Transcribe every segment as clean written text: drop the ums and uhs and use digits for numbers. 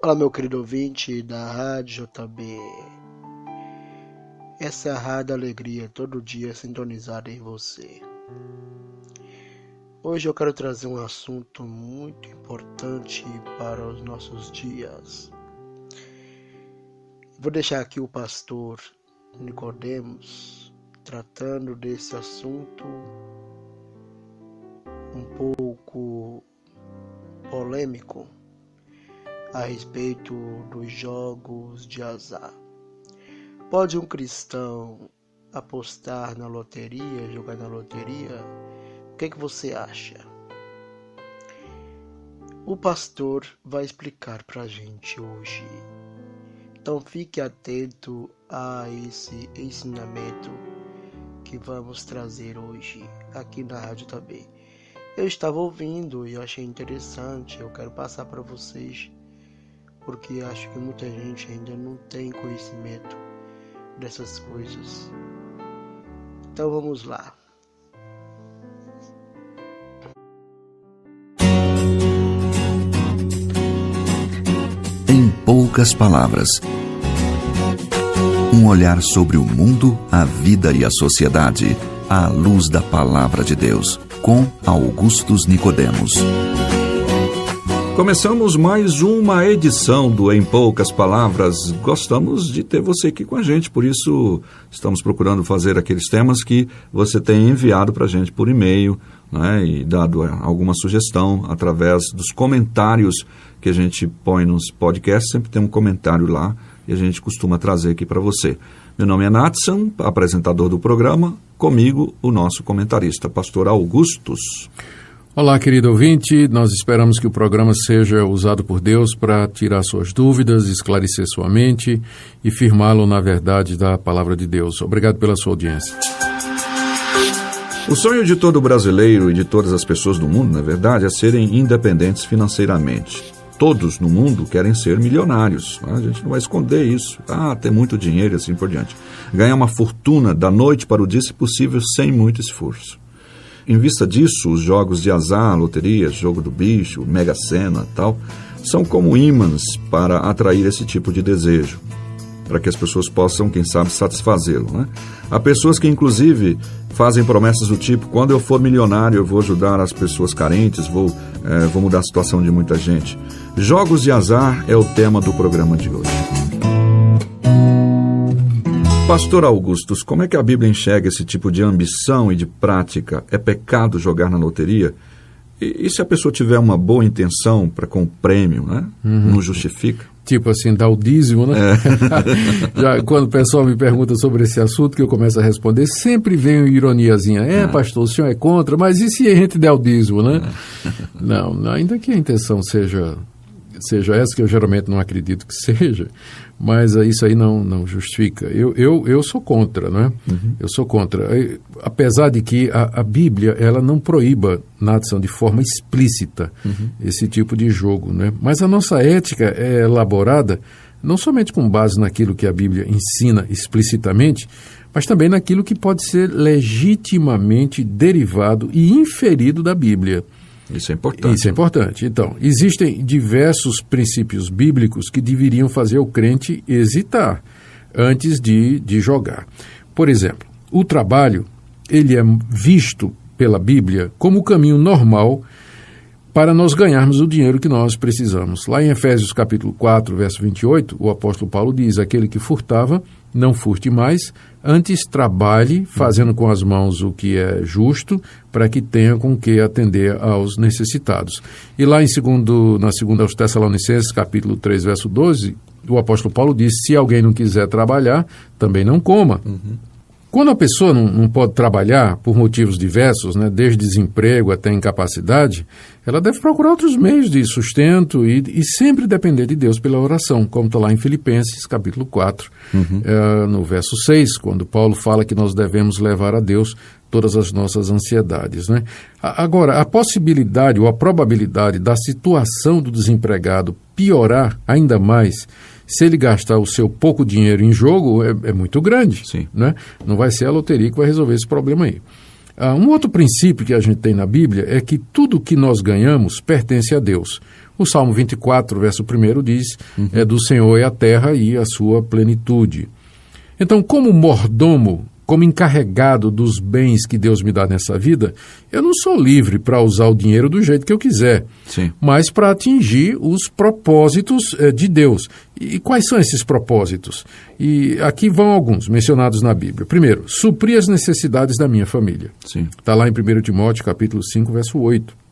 Olá, meu querido ouvinte da Rádio JB. Essa é a Rádio Alegria, todo dia sintonizada em você. Hoje eu quero trazer um assunto muito importante para os nossos dias. Vou deixar aqui o pastor Nicodemos tratando desse assunto um pouco polêmico a respeito dos jogos de azar. Pode um cristão apostar na loteria, jogar na loteria? O que você acha? O pastor vai explicar para a gente hoje. Então fique atento a esse ensinamento que vamos trazer hoje aqui na Rádio também. Eu estava ouvindo e eu achei interessante, eu quero passar para vocês, porque acho que muita gente ainda não tem conhecimento dessas coisas. Então vamos lá. Em poucas palavras, um olhar sobre o mundo, a vida e a sociedade, à luz da Palavra de Deus, com Augustus Nicodemos. Começamos mais uma edição do Em Poucas Palavras. Gostamos de ter você aqui com a gente, por isso estamos procurando fazer aqueles temas que você tem enviado para a gente por e-mail, né, e dado alguma sugestão através dos comentários que a gente põe nos podcasts. Sempre tem um comentário lá e a gente costuma trazer aqui para você. Meu nome é Natson, apresentador do programa, comigo o nosso comentarista, pastor Augustus. Olá, querido ouvinte, nós esperamos que o programa seja usado por Deus para tirar suas dúvidas, esclarecer sua mente e firmá-lo na verdade da Palavra de Deus. Obrigado pela sua audiência. O sonho de todo brasileiro e de todas as pessoas do mundo, na verdade, é serem independentes financeiramente. Todos no mundo querem ser milionários, né? A gente não vai esconder isso. Ter muito dinheiro e assim por diante. Ganhar uma fortuna da noite para o dia, se possível, sem muito esforço. Em vista disso, os jogos de azar, loterias, jogo do bicho, Mega Sena e tal, são como ímãs para atrair esse tipo de desejo, para que as pessoas possam, quem sabe, satisfazê-lo, né? Há pessoas que, inclusive, fazem promessas do tipo: quando eu for milionário, eu vou ajudar as pessoas carentes, vou mudar a situação de muita gente. Jogos de azar é o tema do programa de hoje. Pastor Augustus, como é que a Bíblia enxerga esse tipo de ambição e de prática? É pecado jogar na loteria? E se a pessoa tiver uma boa intenção para com o prêmio, né? Não justifica? Tipo assim, dar o dízimo, né? Já, quando o pessoal me pergunta sobre esse assunto, que eu começo a responder, sempre vem uma ironiazinha. Pastor, o senhor é contra, mas e se a gente der o dízimo, né? Não, ainda que a intenção seja essa, que eu geralmente não acredito que seja, mas isso aí não justifica. Eu sou contra, não é? Eu sou contra. Apesar de que a Bíblia, ela não proíba, Natson, de forma explícita esse tipo de jogo, né? Mas a nossa ética é elaborada não somente com base naquilo que a Bíblia ensina explicitamente, mas também naquilo que pode ser legitimamente derivado e inferido da Bíblia. Isso é importante. Isso é importante. Então, existem diversos princípios bíblicos que deveriam fazer o crente hesitar antes de jogar. Por exemplo, o trabalho, ele é visto pela Bíblia como o caminho normal para nós ganharmos o dinheiro que nós precisamos. Lá em Efésios capítulo 4, verso 28, o apóstolo Paulo diz: aquele que furtava, não furte mais, antes trabalhe, fazendo com as mãos o que é justo, para que tenha com que atender aos necessitados. E lá na segunda aos Tessalonicenses, capítulo 3, verso 12, o apóstolo Paulo diz: se alguém não quiser trabalhar, também não coma. Quando a pessoa não pode trabalhar por motivos diversos, né, desde desemprego até incapacidade, ela deve procurar outros meios de sustento e sempre depender de Deus pela oração, como está lá em Filipenses, capítulo 4, no verso 6, quando Paulo fala que nós devemos levar a Deus todas as nossas ansiedades, né? Agora, a possibilidade ou a probabilidade da situação do desempregado piorar ainda mais se ele gastar o seu pouco dinheiro em jogo é muito grande. Sim. Né? Não vai ser a loteria que vai resolver esse problema aí. Um outro princípio que a gente tem na Bíblia é que tudo que nós ganhamos pertence a Deus. O Salmo 24, verso 1 diz, do Senhor é a terra e a sua plenitude. Então, como mordomo, como encarregado dos bens que Deus me dá nessa vida, eu não sou livre para usar o dinheiro do jeito que eu quiser, Sim. mas para atingir os propósitos de Deus. E quais são esses propósitos? E aqui vão alguns mencionados na Bíblia. Primeiro, suprir as necessidades da minha família. Sim. Está lá em 1 Timóteo, capítulo 5, verso 8.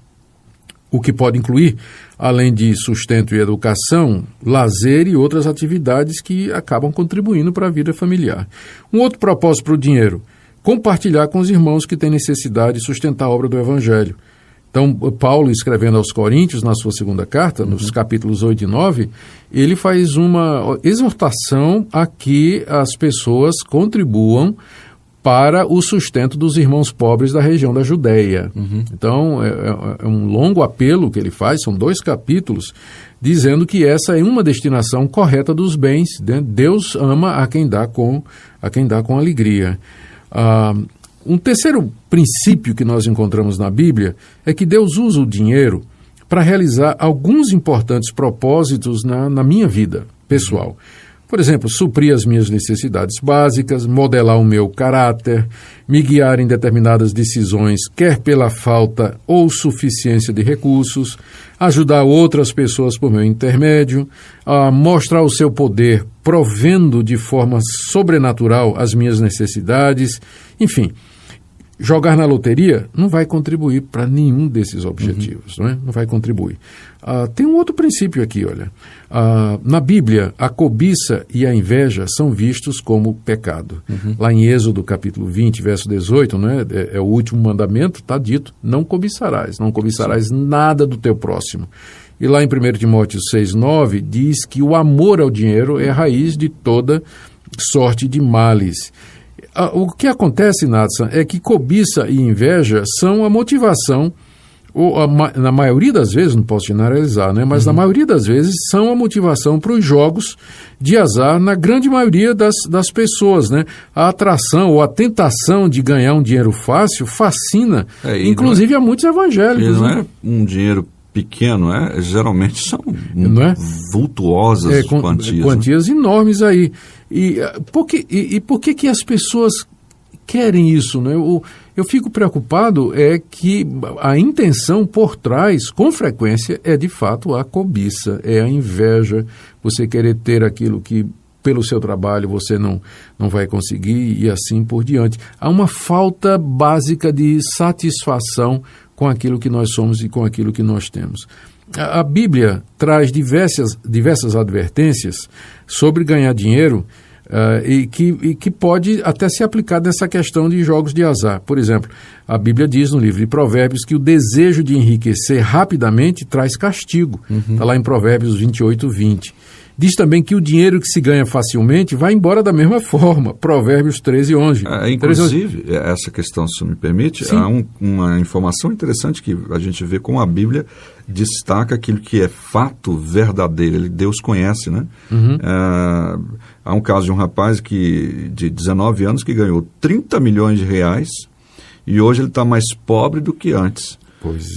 O que pode incluir, além de sustento e educação, lazer e outras atividades que acabam contribuindo para a vida familiar. Um outro propósito para o dinheiro, compartilhar com os irmãos que têm necessidade de sustentar a obra do Evangelho. Então, Paulo, escrevendo aos Coríntios, na sua segunda carta, nos capítulos 8 e 9, ele faz uma exortação a que as pessoas contribuam para o sustento dos irmãos pobres da região da Judéia. Então, é um longo apelo que ele faz, são 2 capítulos, dizendo que essa é uma destinação correta dos bens. Né? Deus ama a quem dá com alegria. Um terceiro princípio que nós encontramos na Bíblia é que Deus usa o dinheiro para realizar alguns importantes propósitos na minha vida pessoal. Por exemplo, suprir as minhas necessidades básicas, modelar o meu caráter, me guiar em determinadas decisões, quer pela falta ou suficiência de recursos, ajudar outras pessoas por meu intermédio, mostrar o seu poder provendo de forma sobrenatural as minhas necessidades, enfim. Jogar na loteria não vai contribuir para nenhum desses objetivos, não vai contribuir. Tem um outro princípio aqui, olha. Na Bíblia, a cobiça e a inveja são vistos como pecado. Lá em Êxodo, capítulo 20, verso 18, é o último mandamento, está dito, não cobiçarás nada do teu próximo. E lá em 1 Timóteo 6, 9, diz que o amor ao dinheiro é a raiz de toda sorte de males. O que acontece, Nathan, é que cobiça e inveja são a motivação, ou na maioria das vezes, não posso generalizar, mas na maioria das vezes são a motivação para os jogos de azar na grande maioria das pessoas. A atração ou a tentação de ganhar um dinheiro fácil fascina, inclusive a muitos evangélicos. Não é um dinheiro pequeno, geralmente são vultuosas quantias. Quantias enormes aí. E por que as pessoas querem isso? Eu fico preocupado que a intenção por trás, com frequência, é de fato a cobiça, é a inveja, você querer ter aquilo que pelo seu trabalho você não vai conseguir e assim por diante. Há uma falta básica de satisfação com aquilo que nós somos e com aquilo que nós temos. A Bíblia traz diversas advertências sobre ganhar dinheiro e que pode até se aplicar nessa questão de jogos de azar. Por exemplo, a Bíblia diz no livro de Provérbios que o desejo de enriquecer rapidamente traz castigo. Está lá em Provérbios 28, 20. Diz também que o dinheiro que se ganha facilmente vai embora da mesma forma. Provérbios 13, 11. Inclusive, essa questão, se me permite, há uma informação interessante que a gente vê como a Bíblia destaca aquilo que é fato verdadeiro. Deus conhece, há um caso de um rapaz de 19 anos que ganhou 30 milhões de reais e hoje ele está mais pobre do que antes.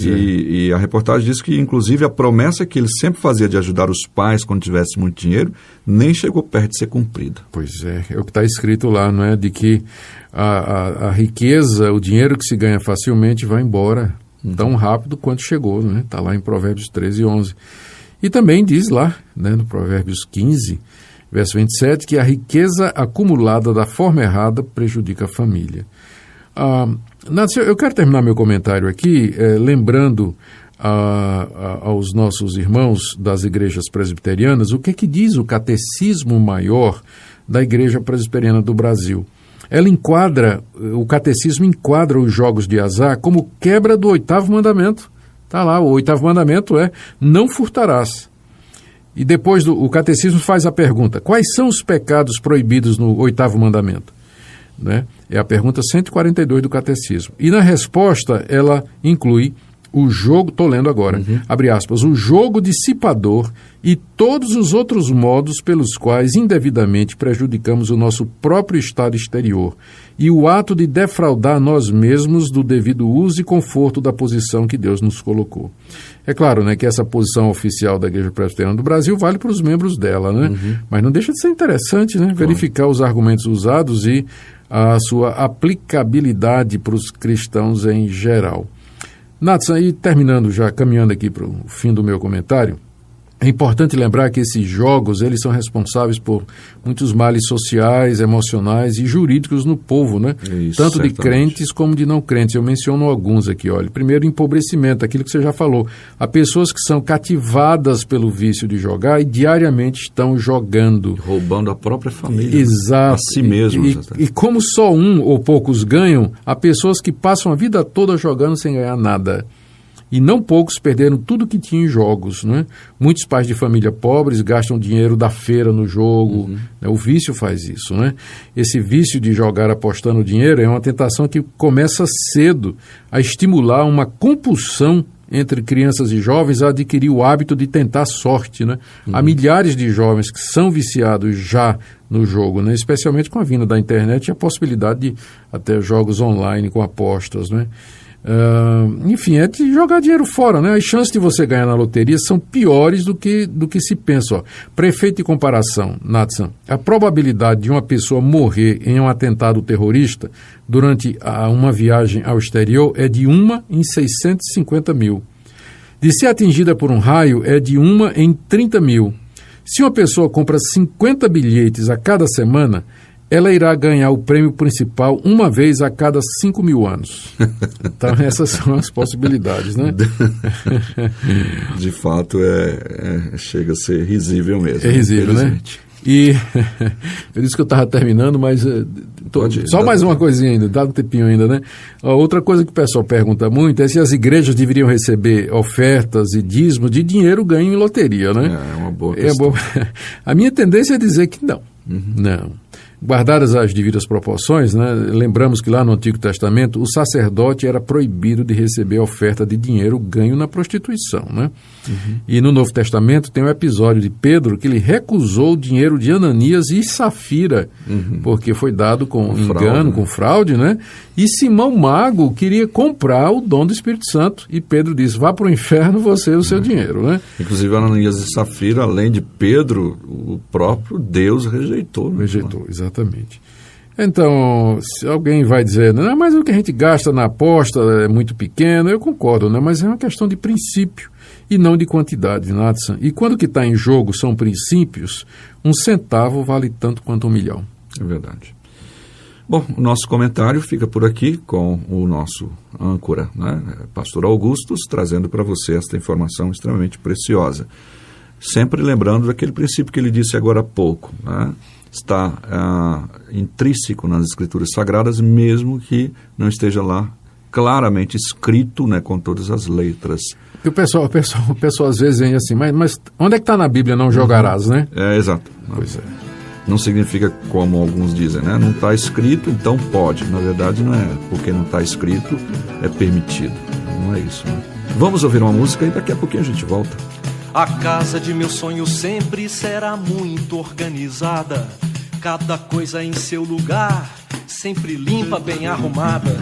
E a reportagem diz que, inclusive, a promessa que ele sempre fazia de ajudar os pais quando tivesse muito dinheiro, nem chegou perto de ser cumprida. Pois é o que está escrito lá, de que a riqueza, o dinheiro que se ganha facilmente vai embora tão rápido quanto chegou, está lá em Provérbios 13, 11. E também diz lá, no Provérbios 15, verso 27, que a riqueza acumulada da forma errada prejudica a família. Eu quero terminar meu comentário aqui lembrando aos nossos irmãos das igrejas presbiterianas o que diz o Catecismo Maior da Igreja Presbiteriana do Brasil. O Catecismo enquadra os jogos de azar como quebra do 8º mandamento. Está lá, o 8º mandamento é não furtarás. E depois o Catecismo faz a pergunta, quais são os pecados proibidos no 8º mandamento? É a pergunta 142 do Catecismo. E na resposta ela inclui o jogo, estou lendo agora, abre aspas, o jogo dissipador e todos os outros modos pelos quais indevidamente prejudicamos o nosso próprio estado exterior e o ato de defraudar nós mesmos do devido uso e conforto da posição que Deus nos colocou. É claro, né, que essa posição oficial da Igreja Presbiteriana do Brasil vale para os membros dela, né? Mas não deixa de ser interessante, né, verificar os argumentos usados e a sua aplicabilidade para os cristãos em geral. Natson, e terminando já, caminhando aqui para o fim do meu comentário, é importante lembrar que esses jogos, eles são responsáveis por muitos males sociais, emocionais e jurídicos no povo, né? Isso, tanto de certamente. crentes como de não crentes. Eu menciono alguns aqui, olha. Primeiro, empobrecimento, aquilo que você já falou. Há pessoas que são cativadas pelo vício de jogar e diariamente estão jogando. Roubando a própria família. Exato. A si mesmos. E como só um ou poucos ganham, há pessoas que passam a vida toda jogando sem ganhar nada. E não poucos perderam tudo que tinha em jogos, né? Muitos pais de família pobres gastam dinheiro da feira no jogo, né? O vício faz isso, né? Esse vício de jogar apostando dinheiro é uma tentação que começa cedo a estimular uma compulsão entre crianças e jovens a adquirir o hábito de tentar sorte, né? Há milhares de jovens que são viciados já no jogo, né? Especialmente com a vinda da internet e a possibilidade de até jogos online com apostas, né? Enfim, é de jogar dinheiro fora, né? As chances de você ganhar na loteria são piores do que se pensa. Ó. Para efeito de comparação, Natson, a probabilidade de uma pessoa morrer em um atentado terrorista durante uma viagem ao exterior é de 1 em 650 mil. De ser atingida por um raio é de 1 em 30 mil. Se uma pessoa compra 50 bilhetes a cada semana, ela irá ganhar o prêmio principal uma vez a cada 5 mil anos. Então, essas são as possibilidades, né? De fato, chega a ser risível mesmo. É risível, né? E eu disse que eu estava terminando, mas só mais uma coisinha ainda, dá um tempinho ainda, né? Outra coisa que o pessoal pergunta muito é se as igrejas deveriam receber ofertas e dízimos de dinheiro ganho em loteria, né? É uma boa questão. A minha tendência é dizer que não. Não. Guardadas as devidas proporções, né, lembramos que lá no Antigo Testamento o sacerdote era proibido de receber oferta de dinheiro ganho na prostituição. Né? E no Novo Testamento tem um episódio de Pedro que ele recusou o dinheiro de Ananias e Safira, porque foi dado com engano, com fraude, né? E Simão Mago queria comprar o dom do Espírito Santo e Pedro disse, vá para o inferno você e o seu dinheiro. Né? Inclusive Ananias e Safira, além de Pedro, o próprio Deus rejeitou. Né? Rejeitou, exatamente. Então, se alguém vai dizer, não, mas o que a gente gasta na aposta é muito pequeno, eu concordo, né? Mas é uma questão de princípio e não de quantidade, Natson. E quando o que está em jogo são princípios, 1 centavo vale tanto quanto 1 milhão. É verdade. Bom, o nosso comentário fica por aqui com o nosso âncora, né? Pastor Augustus, trazendo para você esta informação extremamente preciosa. Sempre lembrando daquele princípio que ele disse agora há pouco, né? Está intrínseco nas Escrituras Sagradas, mesmo que não esteja lá claramente escrito, né, com todas as letras. O pessoal às vezes vem assim, mas onde é que está na Bíblia não jogarás, né? Exato. Pois é. Não significa como alguns dizem, né? Não está escrito, então pode. Na verdade, não é porque não está escrito, é permitido. Não é isso, né? Vamos ouvir uma música e daqui a pouquinho a gente volta. A casa de meu sonho sempre será muito organizada, cada coisa em seu lugar, sempre limpa, bem arrumada.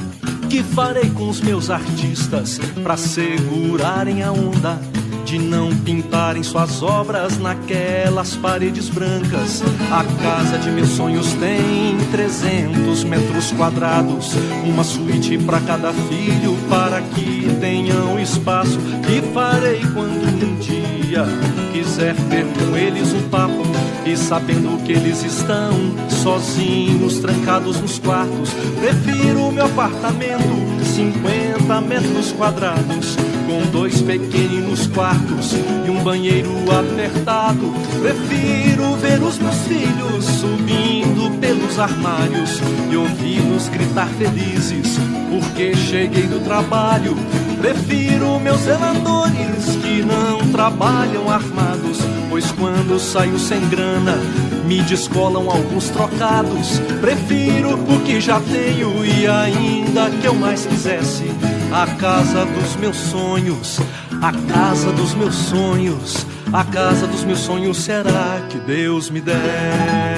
Que farei com os meus artistas pra segurarem a onda de não pintarem suas obras naquelas paredes brancas? A casa de meus sonhos tem 300 metros quadrados, uma suíte pra cada filho para que tenham espaço. Que farei quando um dia quiser ter com eles um papo e sabendo que eles estão sozinhos, trancados nos quartos? Prefiro meu apartamento, 50 metros quadrados, com 2 pequeninos quartos e um banheiro apertado. Prefiro ver os meus filhos subindo pelos armários e ouvi-los gritar felizes porque cheguei do trabalho. Prefiro meus zeladores que não trabalham armados, pois quando saio sem grana me descolam alguns trocados. Prefiro o que já tenho e ainda que eu mais quisesse, a casa dos meus sonhos, a casa dos meus sonhos, a casa dos meus sonhos será que Deus me der.